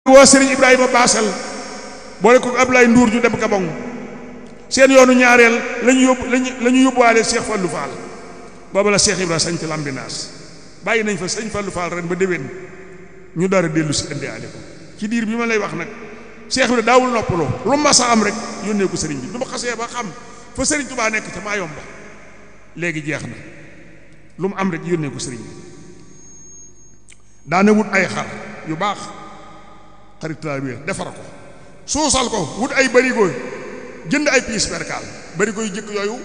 woo Serigne Ibrahima Baasal boole ko Ablaye Ndour ju dem Gabon seen yoonu ñaareel lañu yóbbuwaale Cheikh Fallou Fall booba la Cheikh Ibrahima sañ ci Lambinaas bàyyi nañ fa sëñ Fallou Fall ren ba déwén ñu dara dellu si indiwaale ko ci diir bi ma lay wax nag Cheikh Ibrahima daawul noppaloo lu ma sa am rek yónnee ko Serigne bi du ma xasee ba xam fa Serigne Touba nekk ca Mayomba léegi jeex na lu mu am rek yónnee ko Serigne bi daane wut ay xar yu baax xarit laa wéer defar ko suusal ko wut ay barigo jënd ay piis perkaal barigo yu jëkk yooyu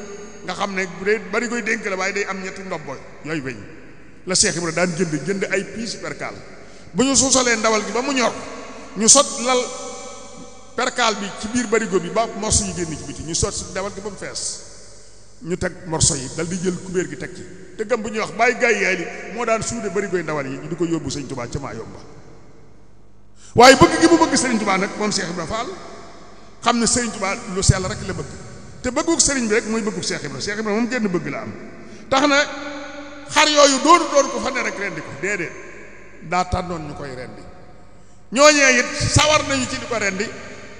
nga xam ne bu dee barigo yu dénk la waaye day am ñetti ndobboy yooyu weñ la Cheikh Ibrahima daan jënd ay piis perkaal bu ñu suusalee ndawal gi ba mu ñor ñu sot lal perkaal bi ci biir barigo bi ba morso yi génn ci biti ñu sot ndawal gi ba mu fees ñu teg morso yi dal di jël kubéer gi teg ci te gëm bu ñuy wax bàyyi gaay yaay li moo daan suude barigo yi ndawal yi ñu di ko yóbbu Sëñ Tuubaa ca Mayomba waaye bëgg gi mu bëgg Serigne Touba nag moom Cheikh Ibrahima Fall xam ne Serigne Touba lu sell rek la bëgg te bëggug Serigne bi rek mooy bëggug Cheikh Ibrahima moom génn bëgg la am tax na xar yooyu doon ko fa ne rek rendi ko déedéet daa tànnoon ñu koy rendi ñooñee it sawar nañu ci di ko rendi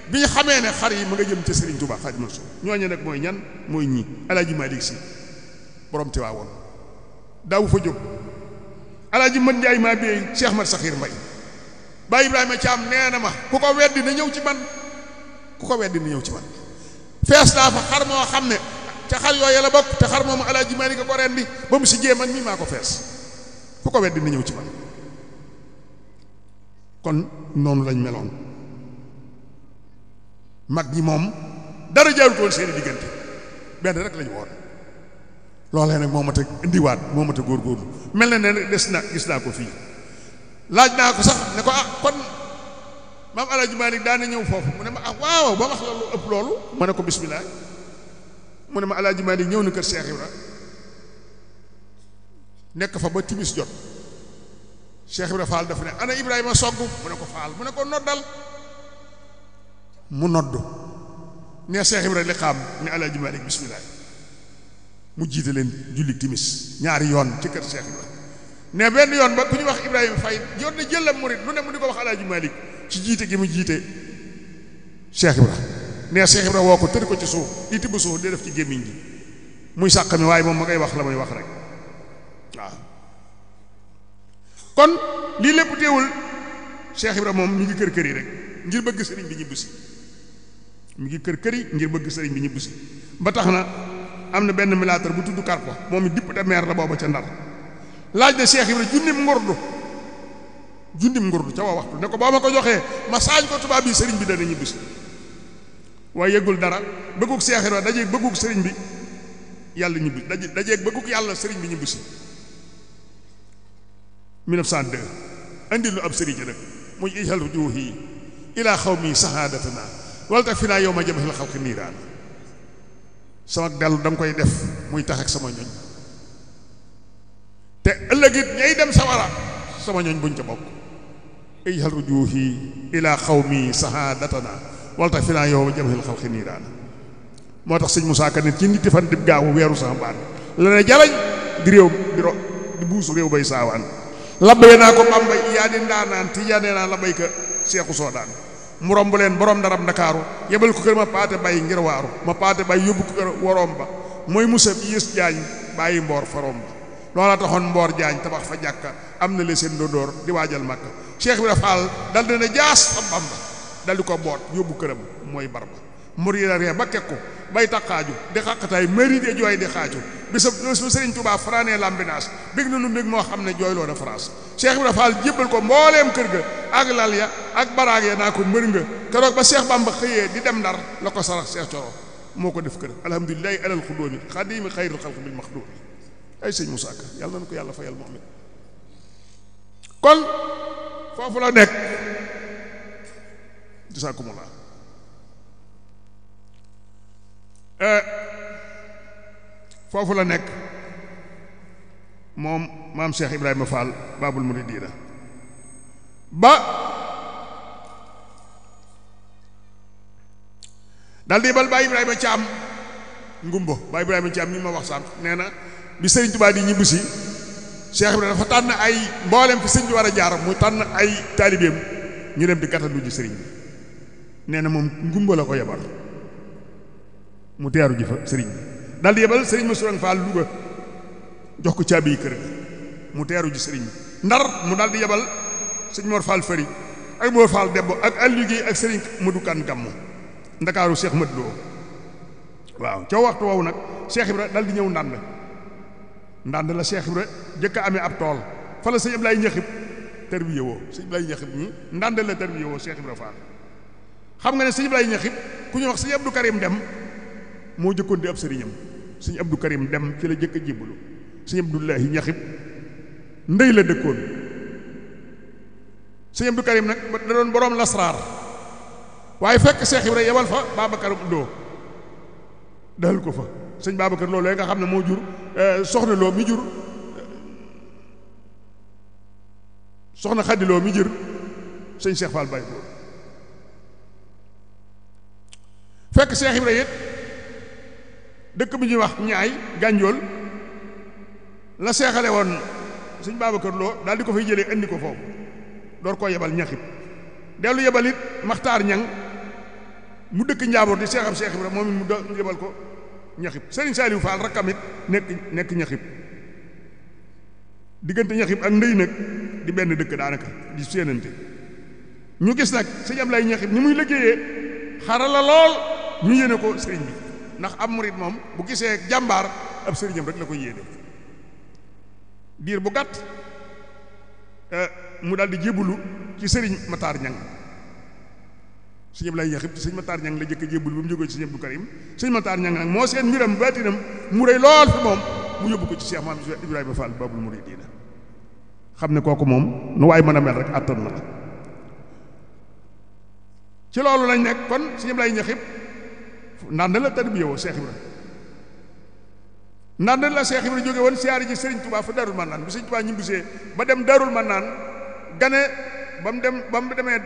bi ñu xamee ne xar yi mu nga jëm ca Serigne Touba xaj ma su ñooñee nag mooy ñan mooy ñii Alaaji Malick Si borom Tiwaawoon daawu fa jóg Alaaji Mën Njaay maa bi Cheikh Mat Saxiir Mbay Baay Ibrahima Caam nee na ma ku ko weddi na ñëw ci man fees naa fa xar moo xam ne ca xar yooyu la bokk te xar moomu Alaaji Malick ko rendi ba mu si jee man mii maa ko fees ku ko weddi na ñëw ci man kon noonu lañ meloon mag ñi moom dara jaarutoon seeni diggante benn rek lañu woon loolee nag moo mat a indiwaat moo mat a góorgóorlu mel na ne des na gis naa ko fii laaj naa ko sax ne ko kon maam Alaaji Malick daana ñëw foofu mu ne ma waaw ba wax la lu ëpp loolu ma ne ko bismillah mu ne ma Alaaji Malick ñëw na kër Cheikh Ibra nekk fa ba timis jot Cheikh Ibra Fall dafa ne ana Ibrahima sogg mu ne ko Fall mu ne ko noddal mu nodd ne Cheikh Ibra li xaam ne Alaaji Malick bismillah mu jiite leen julli timis ñaari yoon ci kër Cheikh Ibra ne benn yoon ba ku ñu wax Ibrahima Faye jot na jëlam murit lu ne mu di ko wax Alaaji Malick ci jiite gi mu jiite Cheikh Ibra ne Cheikh Ibra woo ko tëri ko ci suuf di tibb suuf di def ci gémmiñ gi muy sàq mi waaye moom ma ngay wax la muy wax rek waaw kon lii lépp teewul Cheikh Ibra moom mi ngi kër kër yi rek ngir bëgg sëriñ bi ñibbisi mi ngi kër kër yi ngir bëgg sëriñ bi ñibbisi ba tax na am na benn militaire bu tudd Karpo moom it député maire la booba ca Ndar laaj na Cheikh Ibra junnim ngurdu ca waa waxtu ne ko boo ma ko joxee ma saañ ko tubaab bi sëriñ bi dana ñibbisi waaye yëgul dara bëggug Cheikh Ibra dajeeg bëggug sëriñ bi yàlla ñibbi dajeeg bëggug yàlla sëriñ bi ñibbisi 1902 andi lu ab sëriñ nag muy ijal wujuhi ila xawmi sahadatana wala tax fi naa yow ma jëmale xalqi niiraan sama dellu da nga koy def muy tax ak sama ñoñ te ëllëg it ñay dem sawara sama ñoñ buñ ca bokk ijal wujuhi ila xawmi sahadatana wala tax fi naa yow ma jëmale xalqi niiraan moo tax sëñ Moussa Ka nit ci nit fan di gaawu weeru sama baat la ne jalañ di réew di buusu réew bay saawaan labbee naa ko Bamba yaa di ndaanaan tijaane naa la bayka seexu soodaan mu romb leen borom ndaram Ndakaaru yebal ko kër ma paate bay ngir waaru ma paate bay yóbbu ko kër worom ba mooy Musa yées jaañ bàyyi mboor farom ba loola taxoon mboor jaañ tabax fa jàkka am na le seen ndóor di waajal Makka Cheikh Ibra Fall dal dina jaas am Bamba dal di ko boot yóbbu këram mooy barba murida ree ba kekku bay taqaaju di xaqataay mari de jooy di xaaju bisab Sëriñ Tuubaa fanaanee Lambinaas bég na nu mbég moo xam ne jooyloo na France Cheikh Ibra Fall jébbal ko mbooleem kër ga ak lal ya ak baraag ya naa ko mbër nga keroog ba Cheikh Bamba xëyee di dem Ndar la ko sarax Cheikh Coro moo ko def kër alhamdulilahi alal xudóomi xadimi xayril xalq bil maxdoomi ay sëñ Moussa Ka yàlla nañu ko yàlla fayal moom it kon foofu la nekk jasaakumullah foofu la nekk moom maam Cheikh Ibrahima Fall Babul Muridiina ba dal di bal Baay Ibrahima Caam ngumbo Baay Ibrahima Caam mi ma wax sànq nee na bi Sëriñ Tuubaa di ñibbisi Cheikh Ibrahima dafa tànn ay mboolem fi sëñ bi war a jaar mu tànn ay taalibeem ñu dem di gàttandu ji sëriñ bi nee na moom ngumba la ko yebal mu teeru ji fa sëriñ bi daal di yebal sëriñ ma Sourang Fall Louga jox ko caabi yi kër ga mu teeru ji sëriñ bi Ndar mu daal di yebal sëñ Mor Fall Fari ak Mor Fall Debbo ak Aliou Guèye ak sëriñ Madou Kane Gammu Ndakaaru Cheikh Mat Lo waaw ca waxtu woowu nag Cheikh Ibra daal di ñëw ndànd la Cheikh Ibra jëkk a amee ab tool fa la sëñ Ablaye Ñaxib tarbiye woo sëñ Ablaye Ñaxib ñi ndànd la tarbiye woo Cheikh Ibra Fall xam nga ne sëñ Ablaye Ñaxib ku ñu wax sëñ Abdou Karim Dem moo jëkkoon di ab sëriñam sëñ Abdou Karim Dem ci la jëkk a jébbalu sëñ Abdoulahi Ñaxib ndey la dëkkoon sëñ Abdou Karim nag da doon boroom lasraar waaye fekk Cheikh Ibra yebal fa Babacar Lo dal ko fa sëñ Babacar Lo nga xam ne moo jur soxna Lo mi jur soxna Xadi Lo mi jur sëñ Cheikh Fall Baye Góor fekk Cheikh Ibra it dëkk bi ñuy wax ñaay gànjool la seexale woon sëñ Babacar Lo daal di ko fay jëlee indi ko foofu door koo yebal Ñaxib dellu yebal it Maxtaar Ñang mu dëkk Njaambur di seexam Cheikh Ibra moom it mu yebal ko Ñaxib Serigne Saliou Fall rakkam it nekk Ñaxib diggante Ñaxib ak Ndey nag di benn dëkk daanaka di séenante ñu gis nag sëñ Ablaye Ñaxib ni muy liggéeyee xarala lool ñu yéene ko sëriñ bi ndax am murit moom bu gisee jàmbaar ab sëriñam rek la koy yéene diir bu gàtt mu daal di jébbalu ci sëriñ Matar Ñang sëñ Ablaye Ñaxib ci sëñ Matar Ñang la jëkk jébbalu ba mu jógee ci sëñ Abdou Karim sëñ Matar Ñang nag moo seen mbiram baatinam mu rëy lool fi moom mu yóbbu ko ci Cheikh Maam Ibrahima Fall Babul Mouridina xam ne kooku moom nu waay mën a mel rek àttan na la ci loolu lañ nekk kon sëñ Ablaye Ñaxib ndànd la tarbiya woo Cheikh Ibra ndànd la Cheikh Ibra jóge woon siyaari ji Sëriñ Tuubaa fa Darul Mannaan bi Sëriñ Tuubaa ñibbisee ba dem Darul Mannaan gane ba mu demee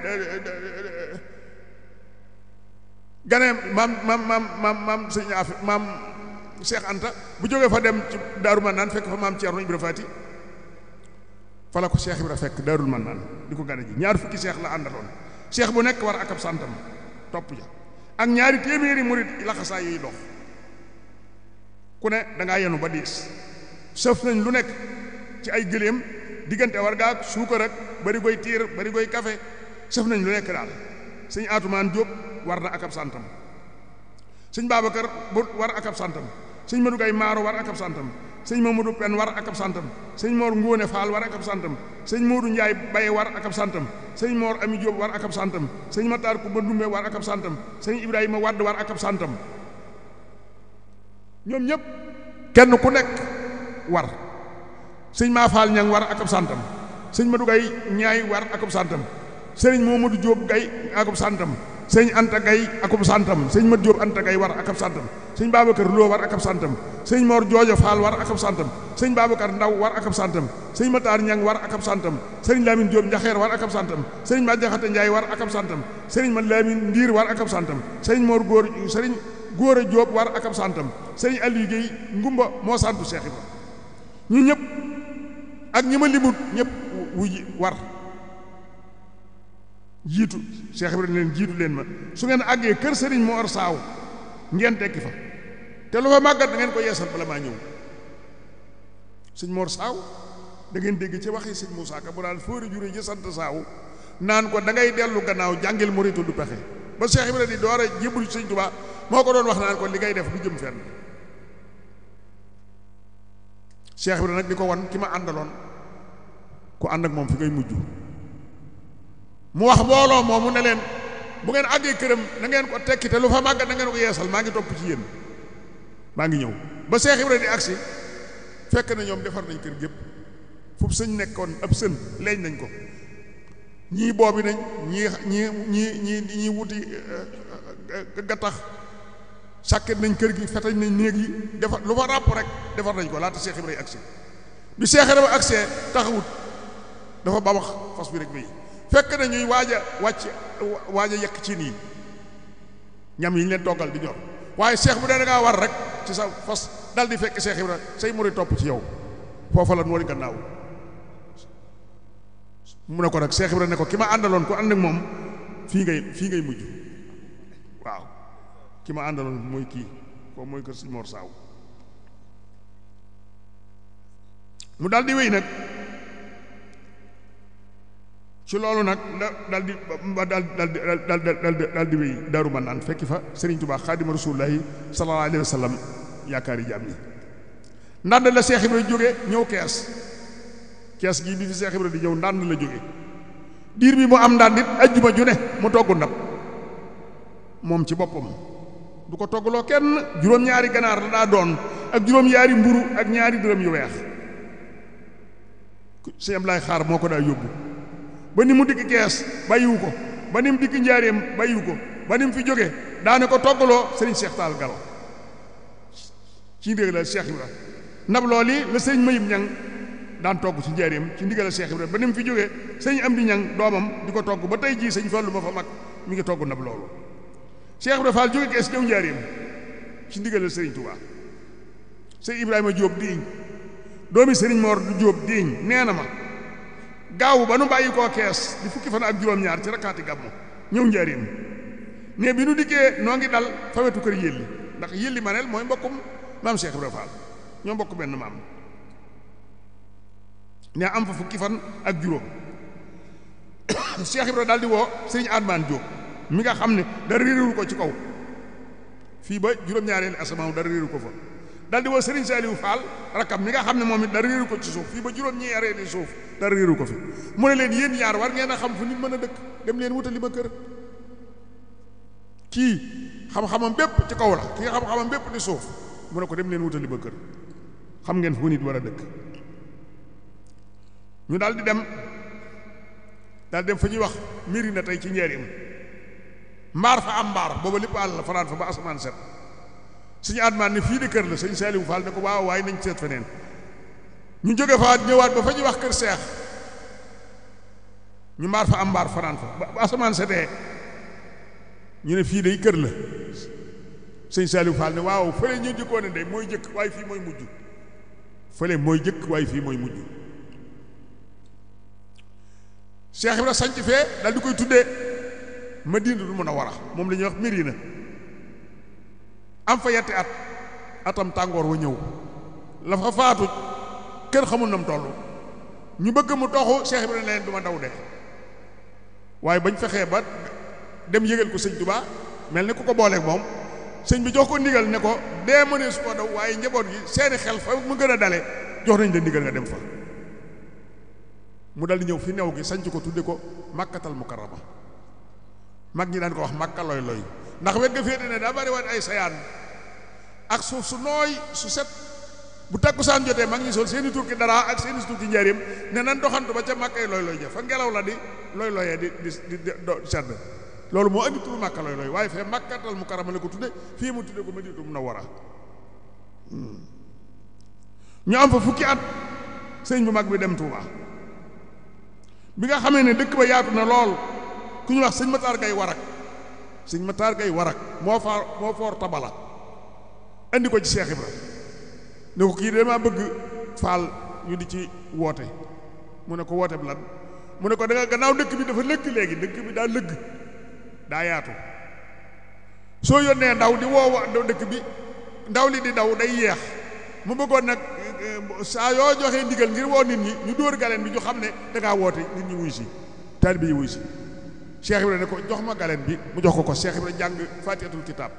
gane maam sëñ Afi maam Cheikh Anta bu jógee fa dem ci Darul Mannaan fekk fa maam Ceerno Ibra Faati fa la ko Cheikh Ibra fekk Darul Mannaan di ko gane ji ñaar fukki Cheikh la àndaloon Cheikh bu nekk war ak ab santam topp ja ak ñaari téeméeri murit laxasaay yuy dox ku ne da ngaa yenu ba diis sëf nañ lu nekk ci ay gëléem diggante war gaak suukar ak bari koy tiir bari koy kafe sëf nañ lu nekk daal sëñ Atumaan Jóob war na ak ab santam sëñ Babacar bu war ak ab santam sëñ Madu Gay Maaro war ak ab santam sëñ Mamadou Pen war ak ab santam sëñ Mor Ngóone Faal war ak ab santam sëñ Moodu Njaay Baye war ak ab santam sëñ Mor Ami Jóob war ak ab santam sëñ Matar Kumba Ndumbe war ak ab santam sëñ Ibrahima Wadd war ak ab santam ñoom ñëpp kenn ku nekk war sëñ Maa Faal Ñang war ak ab santam sëñ Madu Gay Ñaay war ak ab santam sëñ Momadou Jóob Gay ak ab santam sëñ Anta Gay ak ab santam sëñ Mat Jóob Anta Gay war ak ab santam sëñ Babacar Lo war ak ab santam sëñ Mor Joojo Faal war ak ab santam sëñ Babacar Ndaw war ak ab santam sëñ Matar Ñang war ak ab santam sëñ Lamine Jóob Njaxeer war ak ab santam sëñ Ma Jaxate Njaay war ak ab santam sëñ Ma Lamine Ndiir war ak ab santam sëñ Mor sëñ Góora Jóob war ak ab santam sëñ Aliou Guèye Ngumba moo santu Cheikh Ibra ñu ñëpp ak ñi ma limut ñëpp wuji war jiitu Cheikh Ibra leen jiitu leen ma su ngeen àggee kër sëriñ Mor Saaw ngeen tekki fa te lu fa màggat da ngeen ko yeesal bala maa ñëw sëñ Mor Saaw da ngeen dégg ci waxi sëñ Moussa Ka bu daal fóori jure ji sant Saaw naan ko da ngay dellu gannaaw jàngil muritu du pexe ba Cheikh Ibra di door a jébbul sëñ Tuubaa moo ko doon wax naan ko li ngay def du jëm fenn Cheikh Ibra nag di ko wan ki ma àndaloon ku ànd ak moom fi ngay mujj mu wax mbooloo moomu ne leen bu ngeen àggee këram na ngeen ko tekki te lu fa màggat na ngeen ko yeesal maa ngi topp ci yéen maa ngi ñëw ba Cheikh Ibra di agsi fekk na ñoom defar nañ kër gépp fu sëñ nekkoon ab sën leeñ nañ ko ñii boobi nañ ñii wuti gattax sàkket nañ kër gi fetañ nañ néeg yi defar lu fa ràpp rek defar nañ ko laata Cheikh Ibra yi agsi bi Cheikh Ibra agsee taxawut dafa ba wax fas bi rek bay fekk na ñuy waaj a yekk ci nii ñam yi ñu leen toggal di ñor waaye Cheikh bu dee da ngaa war rek ci sa fas dal di fekk Cheikh Ibra say murid topp ci yow foofa la noori gannaaw mu ne ko nag Cheikh Ibra ne ko ki ma àndaloon ko ànd ak moom fii ngay mujj waaw ki ma àndaloon mooy kii foofu mooy kër Sëñ Mor Saaw mu daal di wéy nag ci loolu nag daal di wéy Daaru Manaan fekki fa Serigne Touba Xaadimu Rasuulillaahi sallallaahu alayhi wa sallam yaakaari jaam ñi ndànd la Cheikh Ibra jóge ñëw kees gii bi fi Cheikh Ibra di ñëw ndànd la jóge diir bi mu am ndànd it ajjuma ju ne mu togg ndab moom ci boppam du ko toggaloo kenn juróom-ñaari ganaar la daa doon ak juróom-ñaari mburu ak ñaari dërëm yu weex sëñ Ablaay Xaar moo ko daa yóbbu ba ni mu dikk kees bàyyiwu ko ba ni mu dikk njaareem bàyyiwu ko ba ni mu fi jóge daane ko toggaloo sëriñ Cheikh Taal Galo ci ndigal Cheikh Ibra ndab looli la sëriñ Mayib Ñang daan togg ci njaareem ci ndigal Cheikh Ibra ba ni mu fi jóge sëriñ Amdi Ñang doomam di ko togg ba tey jii sëñ Fallu ma fa mag mi ngi togg ndab loolu Cheikh Ibra Fall jóge kees ñëw njaareem ci ndigal sëriñ Touba sëriñ Ibrahima Diop diiñ doomi sëriñ Mor du Diop diiñ nee na ma gaaw ba nu bàyyi koo kees di fukki fan ak juróom-ñaar ci rakkaati gàmmu ñëw njaareem ne bi nu dikkee noo ngi dal fa wetu kër yëlli ndax yëlli manel mooy mbokkum maam Cheikh Ibra Fall ñoo mbokk benn maam ne am fa fukki fan ak juróom Cheikh Ibra daal di woo sëriñ Admaan Diop mi nga xam ne dara réeru ko ci kaw fii ba juróom-ñaareeli asamaan dara réeru ko fa daal di woo sëriñ Saliou Fall rakam mi nga xam ne moom it dara réeru ko ci suuf fii ba juróom-ñaareeli suuf dara réeru ko fi mu ne leen yéen ñaar war ngeen a xam fu nit mën a dëkk dem leen wutali ma kër kii xam-xamam bépp ci kaw la kii xam-xamam bépp di suuf mu ne ko dem leen wutali ma kër xam ngeen fu nit war a dëkk ñu daal di dem fa ñuy wax Mérina tey ci Njaaréem mbaar fa am mbaar booba lépp àll la fanaan fa ba asamaan set suñu admaan ne fii de kër la sëñ Saliou Fall ne ko waaw waaye nañ seet feneen ñu jóge fa ñëwaat ba fa ñuy wax kër Seex ñu mbaar fa am mbaar fanaan fa ba asamaan setee ñu ne fii de kër la sëñ Saliou Fall ne waaw fële ñu jëkkoon ne de mooy jëkk waaye fii mooy mujj fële mooy jëkk waaye fii mooy mujj Cheikh Ibra sanc fee dal di koy tuddee Madinatul Munawwara moom la ñuy wax Mérina am fa yetti at atam tàngoor wa ñëw la fa faatu kër xamul na mu toll ñu bëgg mu toxu Cheikh Ibra leen du ma daw de waaye bañ fexee ba dem yëgal ko sëñ Touba mel ni ku ko booleeg moom sëñ bi jox ko ndigal ne ko dee mënee su ko daw waaye njaboot gi seeni xel fa mu gën a dale jox nañ la ndigal nga dem fa mu dal di ñëw fi new gi sanc ko tudde ko Makkatal Mukarrama mag ñi daan ko wax Makka loy loy ndax wet ga féete ne daa bari waat ay sayaan ak suuf su nooy su set bu takkusaan jotee mag ñi sol seeni turki dara ak seeni turki njaareem ne nan doxantu ba ca Makka yi loy loy ja fa ngelaw la di loy loyee di sedd loolu moo andi turu Makka loy loy waaye fee Makkatal Mukarrama la ko tudde fii mu tudde ko Madinatul Munawwara ñu am fa fukki at sëñ bu mag bi dem Touba bi nga xamee ne dëkk ba yaatu na lool ku ñu wax sëñ Matar Gay Warak sëñ Matar Gay Warak moo foor tabala andi ko ci Cheikh Ibra ne ko kii dama bëgg faal ñu di ci woote mu ne ko woote bi lan mu ne ko da nga gannaaw dëkk bi dafa lëgg léegi dëkk bi daa lëgg daa yaatu soo yónnee ndaw di woo dëkk bi ndaw li di daw day yeex mu bëggoon nag saa yoo joxee ndigal ngir woo nit ñi ñu dóor galeen bi ñu xam ne da ngaa woote nit ñi wuy si taalibe yi wuy si Cheikh Ibra ne ko jox ma galeen bi mu jox ko Cheikh Ibra jàng Faatihatul Kitaab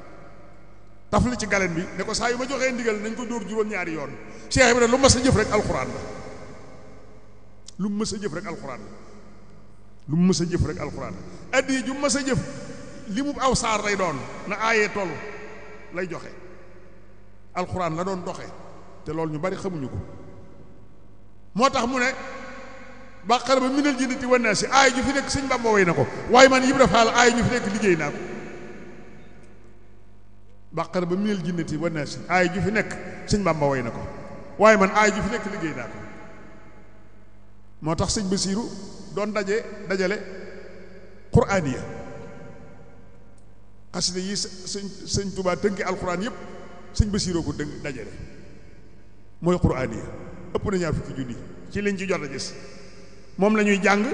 tafli ci galeen bi ne ko saa yu ma joxee ndigal nañ ko dóor juróom-ñaari yoon Cheikh Ibra lu mas a jëf rek alxuraan la lu mu mës a jëf rek alxuraan la lu mu mës a jëf rek alxuraan la addi ju mës a jëf li mu aw saar lay doon na aayee toll lay joxe alxuraan la doon doxe te loolu ñu bari xamuñu ko moo tax mu ne baqara ba minal jinnati wan naasi aay ju fi nekk sëñ Bamba way na ko waaye man Ibra Faal aay ju fi nekk liggéey naa ko baqara ba minal jinnati wan naasi aay ju fi nekk sëñ Bamba way na ko waaye man aay ju fi nekk liggéey naa ko moo tax sëñ Basiiru doon dajale quraaniya xasida yi sëñ Tuubaa tënki alxuraan yëpp sëñ Basiiru ko dajale mooy quraaniya ëpp na ñaar fukki junni ci liñ ci jot a gis moom la ñuy jàng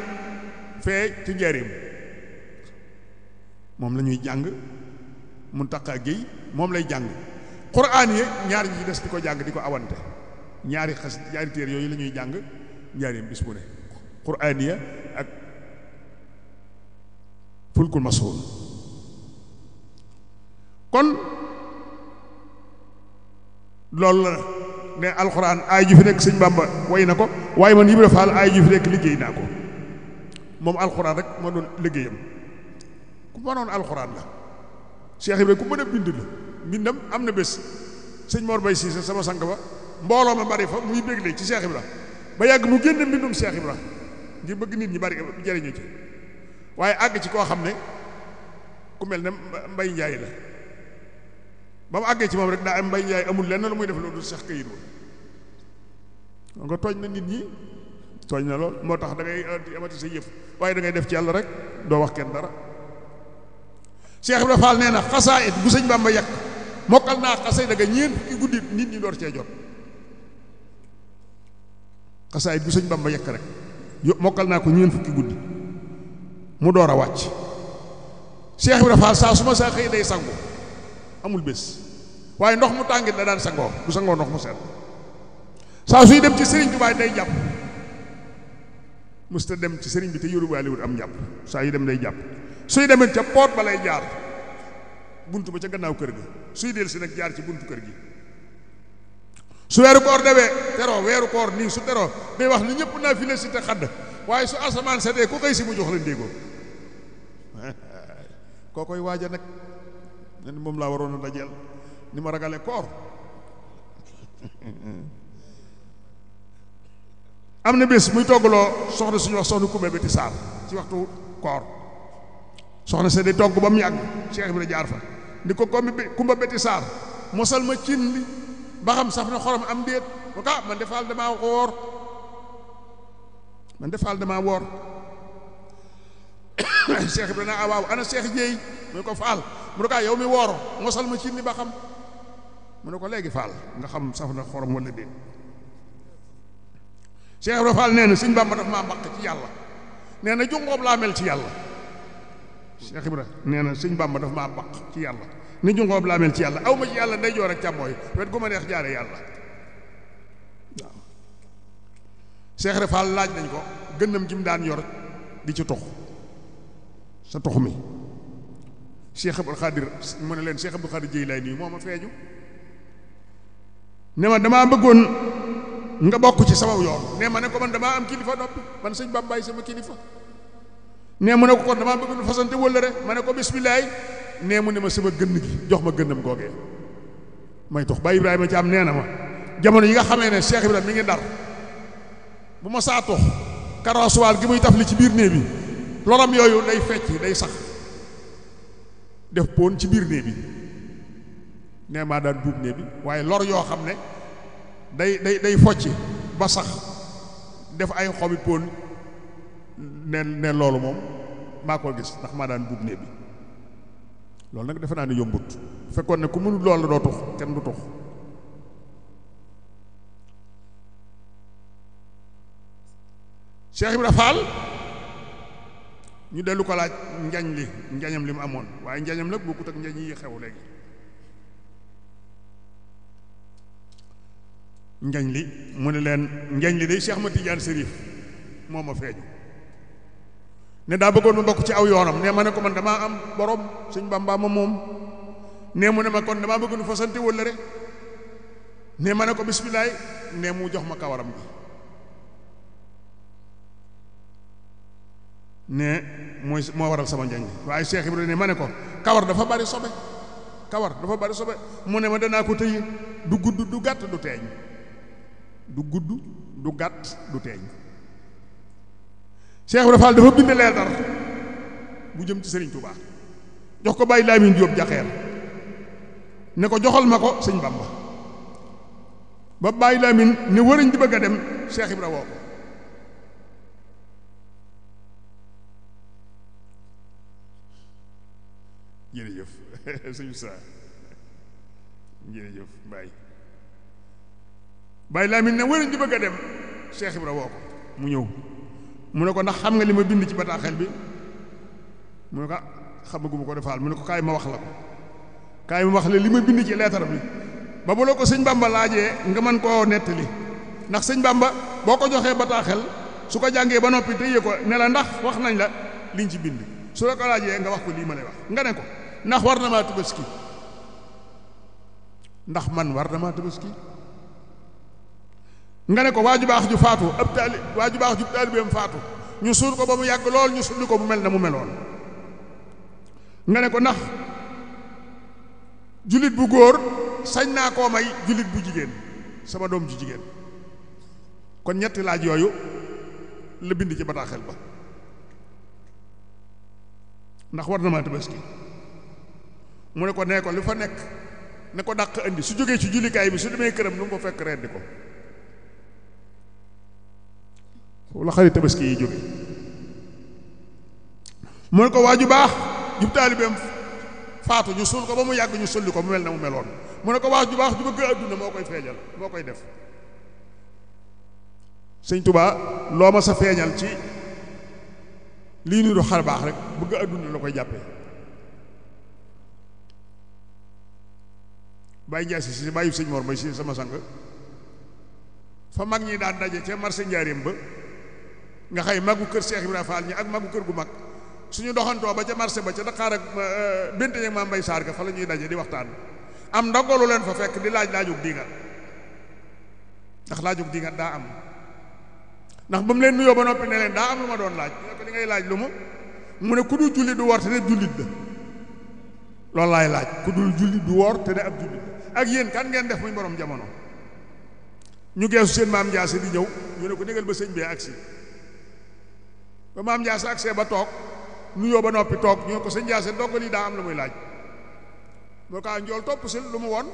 fee ci njaareem moom la ñuy jàng Muntaqa Géey moom lay jàng Quraan yi ñaar ñi ci des di ko jàng di ko awante ñaari téer yooyu la ñuy jàng njaareem bis bu ne Quraan ya ak fulkul masuul kon loolu la ne alxuraan aay ju fi nekk sëñ Bàmba way na ko waaye man Ibra Faal aay ju fi nekk liggéey naa ko moom alxuraan rek moo doon liggéeyam ku mënoon alxuraan la Cheikh Ibra ku mën a bind la mbindam am na bés sëñ Mor Bay Siise sama sang ba mbooloo ma bari fa muy bégle ci Cheikh Ibra ba yàgg mu génn mbindum Cheikh Ibra ngir bëgg nit ñi bari jariñu ci waaye àgg ci koo xam ne ku mel ne Mbay Njaay la ba mu àggee ci moom rek daa am Mbay Njaay amul lenn lu muy def loolu du sax këyit woon nga tooñ na nit ñi tooñ na lool moo tax da ngay amati sa yëf waaye da ngay def ci yàlla rek doo wax kenn dara Cheikh Ibra Fall nee na xasaayit bu sëñ Bàmba yàq mokkal naa xasay da nga ñeent fukki guddi nit ñi door cee jot xasaayit bu sëñ Bàmba yàq rek mokkal naa ko ñeent fukki guddi mu door a wàcc Cheikh Ibra Fall saa su ma saa xëy day sangu amul bés waaye ndox mu tàngit la daan sangoo du sangoo ndox mu sedd saa suy dem ci sëriñ bi waaye day jàpp musta dem ci sëriñ bi te yóruwaale wut am jàpp saa yu dem day jàpp suy demee ca poot ba lay jaar bunt ba ca gannaaw kër ga suy del si nag jaar ci buntu kër gi su weeru koor dewee teroo weeru koor nii su teroo day wax ni ñëpp naa fi la si te xadd waaye su asamaan setee ku xëy si mu jox la ndéegoo koo koy waaja nag nen moom laa waroon a dajeel ni ma ragale koor am na bés muy toggaloo soxna suñu wax soxna Kumba Beti Saar ci waxtu koor soxna se day togg ba mu yàgg Cheikh Ibra jaar fa ni ko Kumba Beti Saar mosal ma cin li ba xam saf na xorom am déet ko man defaal damaa woor Cheikh Ibra naa waaw ana Cheikh Jéey mu ne ko Faal mu ne ko yow mi wooro mosal ma cin li ba xam mu ne ko léegi Faal nga xam saf na xorom wala déet Cheikh Ibra Fall nee na sëñ Bàmba daf maa mbaq ci yàlla nee na jungoob laa mel ci yàlla Cheikh Ibra nee na sëñ Bàmba daf maa mbaq ci yàlla ni jungoob laa mel ci yàlla aw ma ci yàlla ndeyjoor ak càmmooy wet gu ma neex jaare yàlla waaw Cheikh Ibra Fall laaj nañ ko gënnam ji mu daan yor di ci tux sa tux mi Cheikh Abdou Khadir mu ne leen Cheikh Abdou Khadir Jéy lay nii moo ma feeñu ne ma damaa bëggoon nga bokk ci sama yoon nee ma ne ko man damaa am kilifa noppi man sëñ Bàmbaay sama kilifa nee mu ne ko kon damaa bëgg nu fasante wëllëre ma ne ko bismillaay nee mu ne ma sama gënn gi jox ma gënnam googee may tox Baay Ibrahima ci am nee na ma jamono yi nga xamee ne Cheikh Ibrahima mi ngi Ndar bu ma saa tox karaasuwaal gi muy taf li ci biir néeg bi loram yooyu day fecc day sax def poon ci biir néeg bi nee maa daan buub néeg bi waaye lor yoo xam ne day focci ba sax def ay xobi poon ne loolu moom maa ko gis ndax maa daan buub néeg bi loolu nag defe naa ne yombut fekkoon ne ku mënul loolu la doo tux kenn du tux Cheikh Ibra Fall ñu dellu ko laaj njañam li mu amoon waaye njañam nag bokkut ak njañ yi xew léegi njañ li mu ne leen njañ li day Cheikh Ma Tidiane Sérif moo ma feeñu ne daa bëggoon ma bokk ci aw yoonam ne ma ne ko man damaa am borom sëñ Bàmba ma moom ne mu ne ma kon damaa bëgg nu fasante wëllëre ne ma ne ko bismillaay ne mu jox ma kawaram bi ne moo waral sama njañ waaye Cheikh Ibrahima ne ma ne ko kawar dafa bari sobe mu ne ma danaa ko tëye du gudd du gàtt du teeñ du gudd du gàtt du teeñ Cheikh Ibrahima Fall dafa bind leetar bu jëm ci Serigne Touba jox ko Baye Lamine Diop jaxeer ne ko joxal ma ko sëñ Bamba ba Baye Lamine ne wëriñ di bëgg a dem Cheikh Ibrahima woo ko jërëjëf sëñ Saa jërëjëf Baye Lamine ne wëriñ di bëgg a dem Cheikh Ibra woo ko mu ñëw mu ne ko ndax xam nga li ma bind ci bataaxel bi mu ne ko xamaguma ko defaal mu ne ko kaay ma wax la ko kaay ma wax la li ma bind ci leetar bi ba bu la ko sëñ Bamba laajee nga mën koo nettali ndax sëñ Bamba boo ko joxee bataaxel su ko jàngee ba noppi téye ko ne la ndax wax nañ la liñ ci bind su la ko laajee nga wax ko lii ma lay wax nga ne ko ndax war na maa tabaski ndax man war na maa tabaski nga ne ko waaju baax ju faatu waaju baax ju taalibeem faatu ñu suul ko ba mu yàgg lool ñu sulli ko mu mel na mu meloon nga ne ko ndax jullit bu góor sañ naa koo may jullit bu jigéen sama doom ju jigéen kon ñetti laaj yooyu la bind ci bataaxel ba ndax war na maa tabaski mu ne ko nee ko li fa nekk ne ko dàq indi su jógee ci jullikaay bi su demee këram lu mu ko fekk rendi ko la xari tabaski yi jóge mu ne ko waaju baax jub taalibeem faatu ñu suul ko ba mu yàgg ñu sulli ko mu mel na mu meloon mu ne ko waaju baax ju bëgg àdduna moo koy feeñal moo koy def sëñ Tuubaa loo ma sa feeñal ci lii niru xar baax rek bëgg àdduna la koy jàppee bàyyi njaay si bàyyi sëñ Mor Mbay si sama sang fa mag ñi daan daje ca marché njaareem ba nga xëy magu kër Cheikh Ibrahima Fall ñi ak magu kër gu mag suñu doxantoo ba ca marché ba ca Dakar ak bente ak maam Mbay Saar ga fa la ñuy daje di waxtaan am ndongalu leen fa fekk di laajug diingat ndax laajug diingat daa am ndax ba mu leen nuyoo ba noppi ne leen daa am lu ma doon laaj ñu ne ko li ngay laaj lu mu ne ku dul julli du wor te ne jullit la loolu laay laaj ku dul julli du wor te ne ab jullit ak yéen kan ngeen def muy borom jamono ñu geesu seen maam Ndiasse di ñëw ñu ne ko négal ba sëñ bee agsi ba maam Ndiasse agsee ba toog nuyoo ba noppi toog ñu ne ko sëñ Ndiasse ndongo lii daa am lu muy laaj moo kaa njool topp si lu mu woon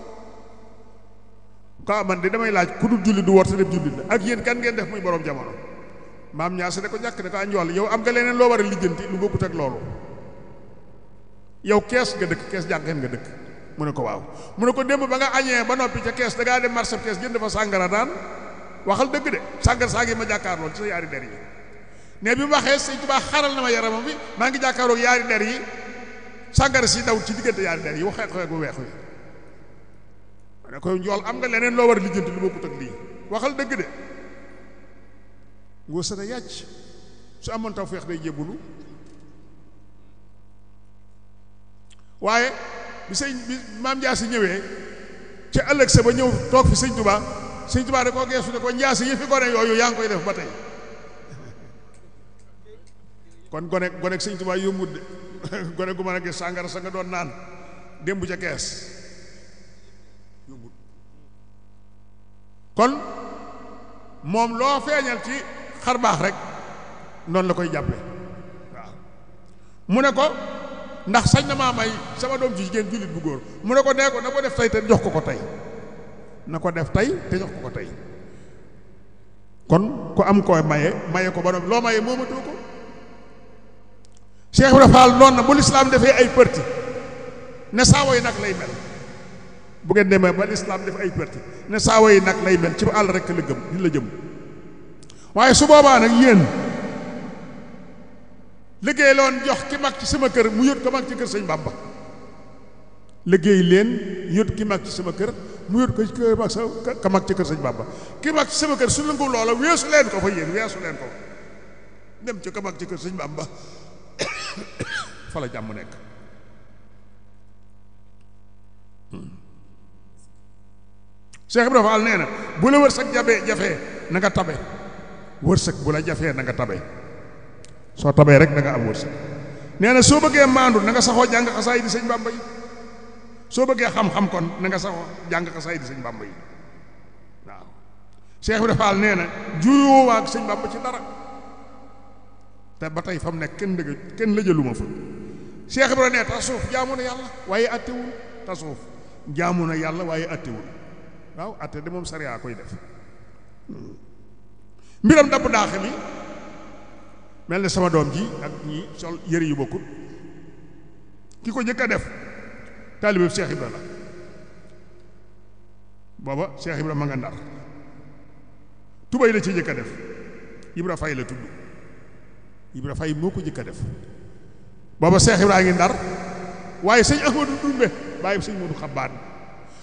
kaa man de damay laaj ku dul julli du wor te ne jullit la ak yéen kan ngeen def muy borom jamono maam Ndiasse ne ko ñàkk ne kaa njool yow am nga leneen loo war a lijjanti lu bokkut ak loolu yow kees nga dëkk kees jàngeen nga dëkk mu ne ko waaw mu ne ko démb ba nga añee ba noppi ca kees da ngaa dem marché kees jënd fa sàngara daan waxal dëgg de sàngara saa ngi ma jàkkaarloo ci sa yaari der yi ne bi mu waxee sëñ Tuubaa xaral na ma yaramam bi maa ngi jàkkaarloo yaari der yi sàngara si daw ci diggante yaari der yi waxee xeex bu weex wi ma ne ko njool am nga leneen loo war a lijjanti lu bokkut ak lii waxal dëgg de ngoo sën a yàcc su amoon taw feex day jébbulu waaye bi maam Ndiasse ñëwee ca ëllëg sa ba ñëw toog fi sëñ Tuubaa da koo geesu ne ko Ndiasse yi fi gone yooyu yaa ngi koy def ba tey kon gone sëñ Tuubaa yombut de gone gu mën a gis sàngara sa nga doon naan démb ca kees yombut kon moom loo feeñal ci xar baax rek noonu la koy jàppe waaw mu ne ko ndax sañ na maa may sama doom ci jigéen jullit bu góor mu ne ko nee ko na ko def tey te jox ko tey na ko def tey te jox ko tey kon ku am koy maye ko ba noppi loo maye moomatoo ko Cheikh Ibrahima Fall noonu na bu lislaam defee ay përti ne saawo yi nag lay mel bu ngeen demee ba lislaam def ay përti ne saawo yi nag lay mel ci àll rek la gëm di la jëm waaye su boobaa nag yéen liggéey loon jox ki mag ci sama kër mu yót ko mag ci kër sëñ Bamba liggéey leen yót ki mag ci sama kër mu yót ko ka mag ci kër sëñ Bamba ki mag ci sama kër su nangu loola weesu leen ko fa yéen weesu leen ko dem ci ka mag ci kër sëñ Bamba fa la jàmm nekk Cheikh Ibrahima Fall nee na bu la wërsëg jafee na nga tabe wërsëg bu la jafee na nga tabe soo tabee rek da nga am wërsëg nee na soo bëggee maandu na nga saxoo jàng xasaay di sëñ Bamba yi soo bëggee xam-xam kon na nga saxoo jàng xasaay di sëñ Bamba yi waaw Cheikh Ibrahima Fall nee na juyoo ak sëñ Bamba ci dara te ba tey fa mu nekk kenn lëjaluma fa Cheikh Ibrahima nee tasawuf jaamu na yàlla waaye attewul tasawuf jaamu na yàlla waaye attewul waaw atte de moom sariya koy def mbiram dabb daaxe mi mel ne sama doom ji ak ñi sol yëre yu bokkut ki ko njëkk a def taalibe Cheikh Ibra la booba Cheikh Ibra ma nga Ndar tubay la ci njëkk a def Ibra Fay la tudd Ibra Fay moo ko jëkk a def booba Seex Ibra ngi Ndar waaye sëñ Ahmadu Dumbe bàyyi sëñ Moodu Xabbaan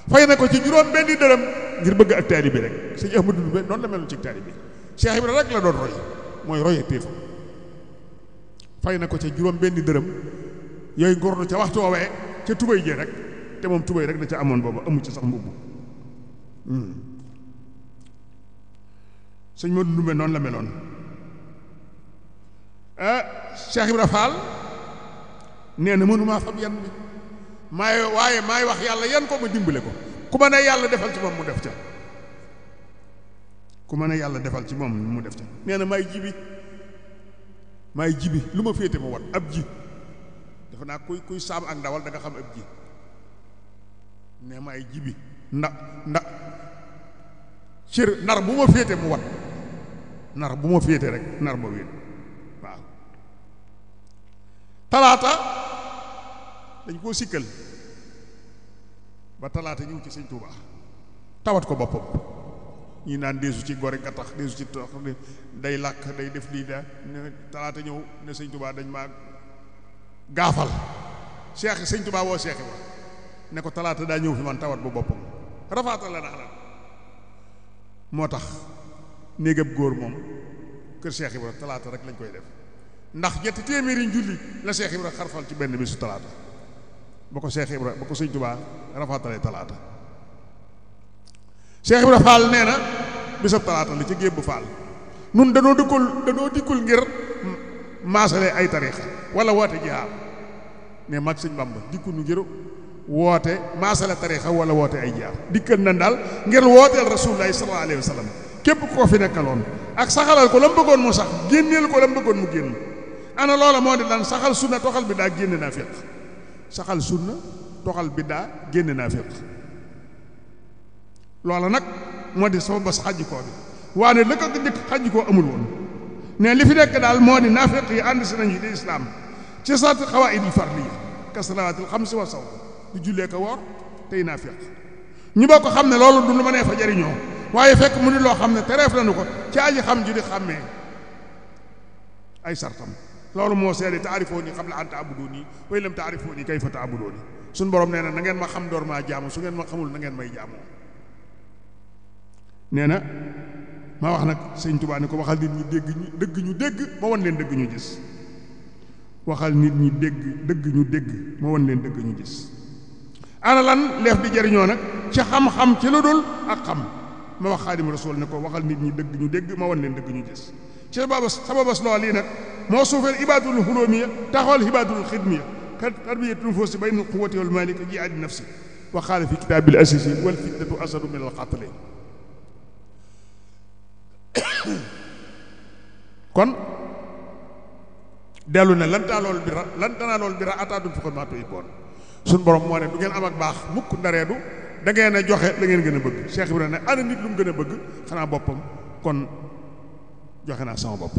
fay na ko ci juróom benni dërëm ngir bëgg ak taalibe bi rek sëñ Ahmadu Dumbe noonu la meloon ci taalibe bi Seex Ibra rek la doon roy mooy roye téefam fay na ko ca juróom benni dërëm yooyu ngordu ca waxtu woowee ca tubay jee rek te moom tubay rek da ca amoon booba amu ci sax mbubb sëñ Moodu Dumbe noonu la meloon Cheikh Ibra Fall nee na mënumaa fab yan bi waaye maay wax yàlla yan ko ma dimbale ko ku ma ne yàlla defal ci moom mu def ca ku ma ne yàlla defal ci moom mu def ca nee na maay jibi lu ma féete ma wat ab ji dafa naa kuy saam ak ndawal da nga xam ab ji ne maay jibi cër nar bu ma féete mu wat nar bu ma féete rek nar ba wéet waaw talaata dañ koo sikkal ba talaata ñëw ci sëñ Tuubaa tawat ko boppam ñi naan deesu ci gore nga tax deesu ci tax day làkk day def lii da talaata ñëw ne sëñ Tuubaa dañ maa gaafal sëñ Tuubaa woo Seex Ibra ne ko talaata daa ñëw fi man tawat bu boppam rafaata la nax la moo tax néegab góor moom kër Seex Ibra talaata rek lañ koy def ndax ñetti téeméeri julli la Seex Ibra xarfal ci benn bisu talaata ba ko Seex Ibra ba ko sëñ Tuubaa rafaatalee talaata Seex Ibra Faal nee na bisab talaata la ci gébb Faal nun danoo dikkul ngir maasale ay tariixa wala woote jihaad ne mag sëñ Bamba dikkul nu ngir woote maasale tariixa wala woote ay jihaad dikkal na daal ngir wooteel Rasulullaahi sallallaahu alayhi wa sallam képp ku ko fi nekkaloon ak saxalal ko la mu bëggoon mu sax génneel ko la mu bëggoon mu génn ana loola moo di lan saxal sunna toxal bi daa génne naa féq saxal sunna toxal bi daa génne naa féq loola nag moo di sama bas xajjikoo bi waane la ko jëkk xajjikoo amul woon ne li fi nekk daal moo di naafeq yi ànd si nañu di islaam ci sarti xawaa'idil fardiya ka salawaatil xamsi wa saw du jullee ko woor tey naafeq ñu bokk xam ne loolu du lu ma nee fa jariñoo waaye fekk mu ni loo xam ne tereef nañu ko ci aji xam ju di xàmmee ay sartam loolu moo seede taarifooni qabla an ta'buduuni wa in lam ta'rifuuni kayfa ta'buduuni suñ borom nee na na ngeen ma xam door maa jaamu su ngeen ma xamul na ngeen may jaamoo nee na ma wax nag sëñ Tuubaa ni ko waxal nit ñi dégg ñu dégg ma won leen dëgg ñu gis waxal nit ñi dëgg ñu dégg ma won leen dëgg ñu gis ana lan leef di jariñoo nag ci xam-xam ci lu dul ak xam ma wax Xaadimu Rasuul ne ko waxal nit ñi dëgg ñu dégg ma won leen dëgg ñu gis ci sababas lool yi nag moo suufeel ibaadatul xuloomiya taxawal ibaadatul xidmiya tarbiyatul nufuusi bayna al-quwwati wal maali ka jihaadi nafsi wa qaala fi kitaabil asiisi wal fitnatu asadu min al-qatli kon dellu ne lan tanaalul birra hattaa tunfiqu mimmaa tuhibbuun suñ borom moo ne du ngeen am ak baax mukk ndareedu da ngeen a joxe la ngeen gën a bëgg Cheikh Ibrahima ne ana nit lu mu gën a bëgg xanaa boppam kon joxe naa sama bopp